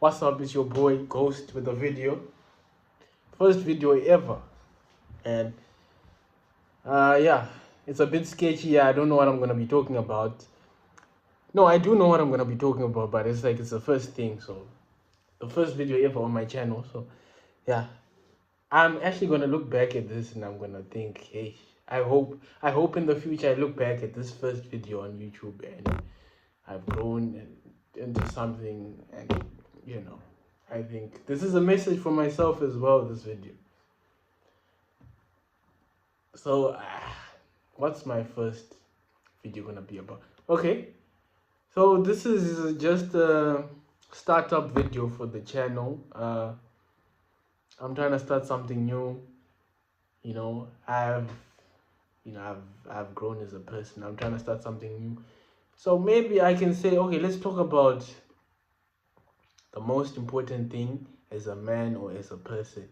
What's up? It's your boy Ghost with a video. First video ever. And yeah, it's a bit sketchy. I don't know what I'm gonna be talking about. No, I do know what I'm gonna be talking about, but it's like it's the first thing, so the first video ever on my channel. So yeah. I'm actually gonna look back at this and I'm gonna think, hey, I hope in the future I look back at this first video on YouTube and I've grown into something, and I think this is a message for myself as well, this video. So what's my first video gonna be about? Okay, so this is just a startup video for the channel. I'm trying to start something new. you know i've I've grown as a person. I'm trying to start something new, so maybe I can say, okay, let's talk about the most important thing as a man or as a person,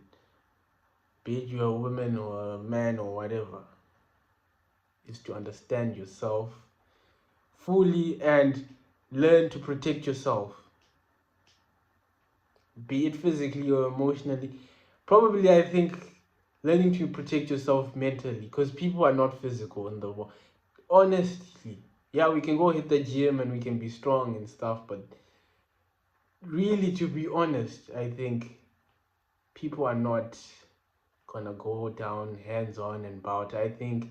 be it you're a woman or a man or whatever, is to understand yourself fully and learn to protect yourself, be it physically or emotionally. Probably, I think learning to protect yourself mentally, because people are not physical in the world. Honestly, yeah, we can go hit the gym and we can be strong and stuff, but really, to be honest, I think people are not gonna go down hands on and bout. I think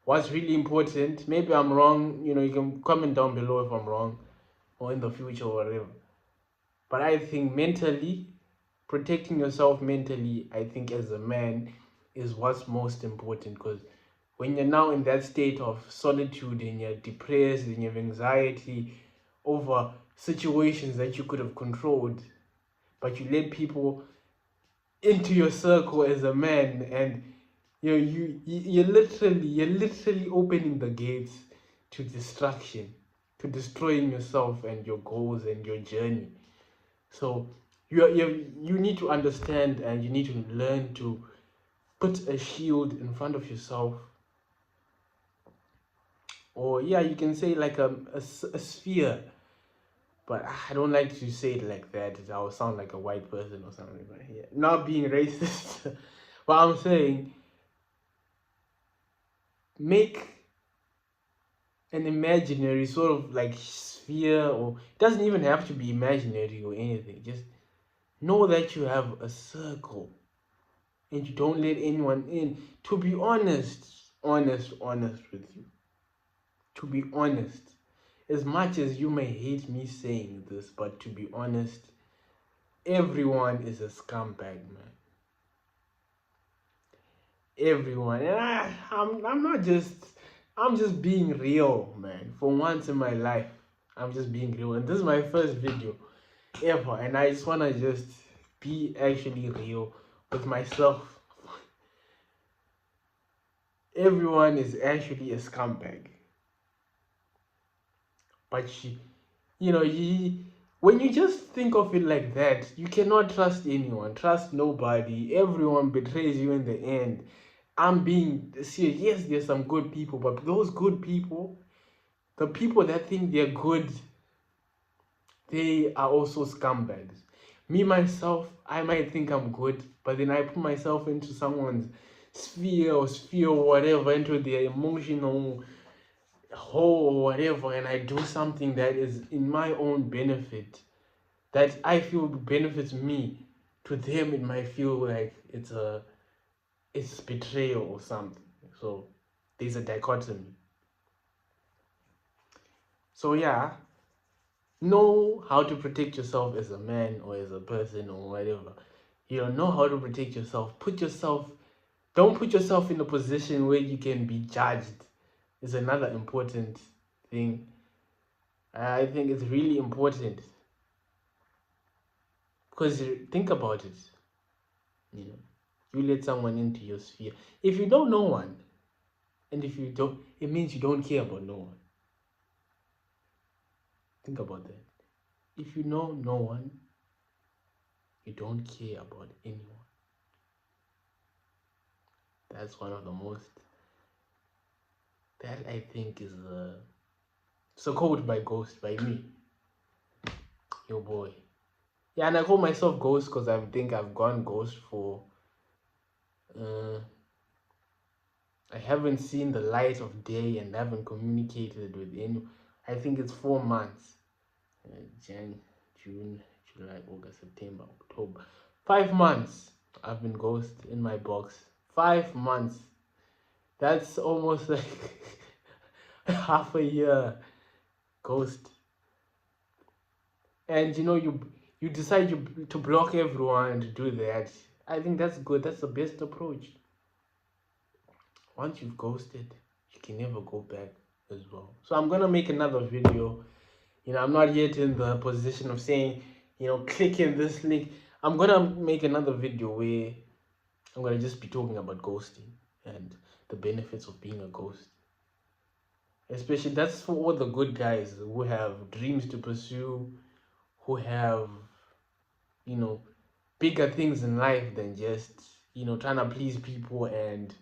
what's really important, maybe I'm wrong, you can comment down below if I'm wrong, or in the future or whatever. But I think mentally, protecting yourself mentally, I think as a man, is what's most important, because when you're now in that state of solitude and you're depressed and you have anxiety over situations that you could have controlled, but you let people into your circle as a man, and you're literally opening the gates to destruction, to destroying yourself and your goals and your journey. So you need to understand, and you need to learn to put a shield in front of yourself, or yeah, you can say like a sphere, but I don't like to say it like that. I'll sound like a white person or something. But yeah, not being racist, but I'm saying make an imaginary sort of like sphere, or it doesn't even have to be imaginary or anything. Just know that you have a circle and you don't let anyone in. To be honest with you, to be honest, as much as you may hate me saying this, but to be honest, everyone is a scumbag, man. Everyone. And I'm just being real, man. For once in my life, I'm just being real. And this is my first video ever, and I just wanna just be actually real with myself. Everyone is actually a scumbag. But when you just think of it like that, you cannot trust anyone, trust nobody. Everyone betrays you in the end. I'm being serious. Yes, there's some good people, but those good people, the people that think they're good, they are also scumbags. Me, myself, I might think I'm good, but then I put myself into someone's sphere or whatever, into their emotional hole or whatever, and I do something that is in my own benefit, that I feel benefits me. To them, it might feel like it's betrayal or something. So there's a dichotomy. So yeah, know how to protect yourself as a man or as a person or whatever. Know how to protect yourself. Don't put yourself in a position where you can be judged. Is another important thing. I think it's really important, because think about it. You know, you let someone into your sphere. If you know no one, and if you don't, it means you don't care about no one. Think about that. If you know no one, you don't care about anyone. That's one of the most, that I think is so quote by Ghost by me, your boy. Yeah, and I call myself ghost because I think I've gone ghost for I haven't seen the light of day and haven't communicated with anyone. I think it's 4 months. Jan, June, July, August, September, October. 5 months I've been ghost in my box. 5 months. That's almost like half a year ghost. And you decide to block everyone to do that. I think that's good. That's the best approach. Once you've ghosted, you can never go back as well. So I'm gonna make another video. I'm not yet in the position of saying, click in this link. I'm gonna make another video where I'm gonna just be talking about ghosting and the benefits of being a ghost. Especially that's for all the good guys who have dreams to pursue, who have, bigger things in life than just, trying to please people and,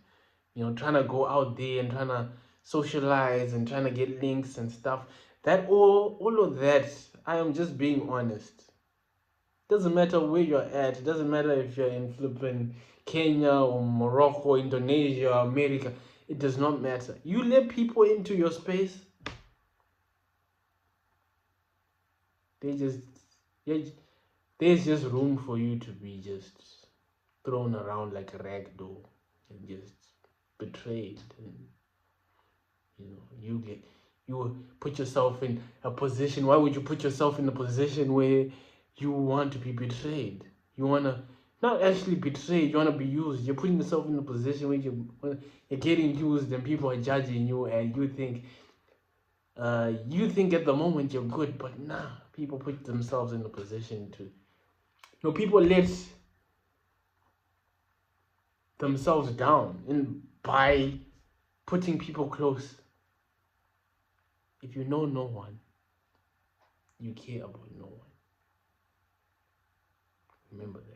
trying to go out there and trying to socialize and trying to get links and stuff. That all of that, I am just being honest. Doesn't matter where you're at. It doesn't matter if you're in flipping Kenya or Morocco, Indonesia, America. It does not matter. You let people into your space, they just, yeah, there's just room for you to be just thrown around like a rag doll and just betrayed. And you put yourself in a position. Why would you put yourself in a position where you want to be betrayed? You want to not actually betrayed, you want to be used. You're putting yourself in a position where you're getting used and people are judging you, and you think at the moment you're good, but nah, people put themselves in a position to people let themselves down and by putting people close. If you know no one, you care about no one. Remember that.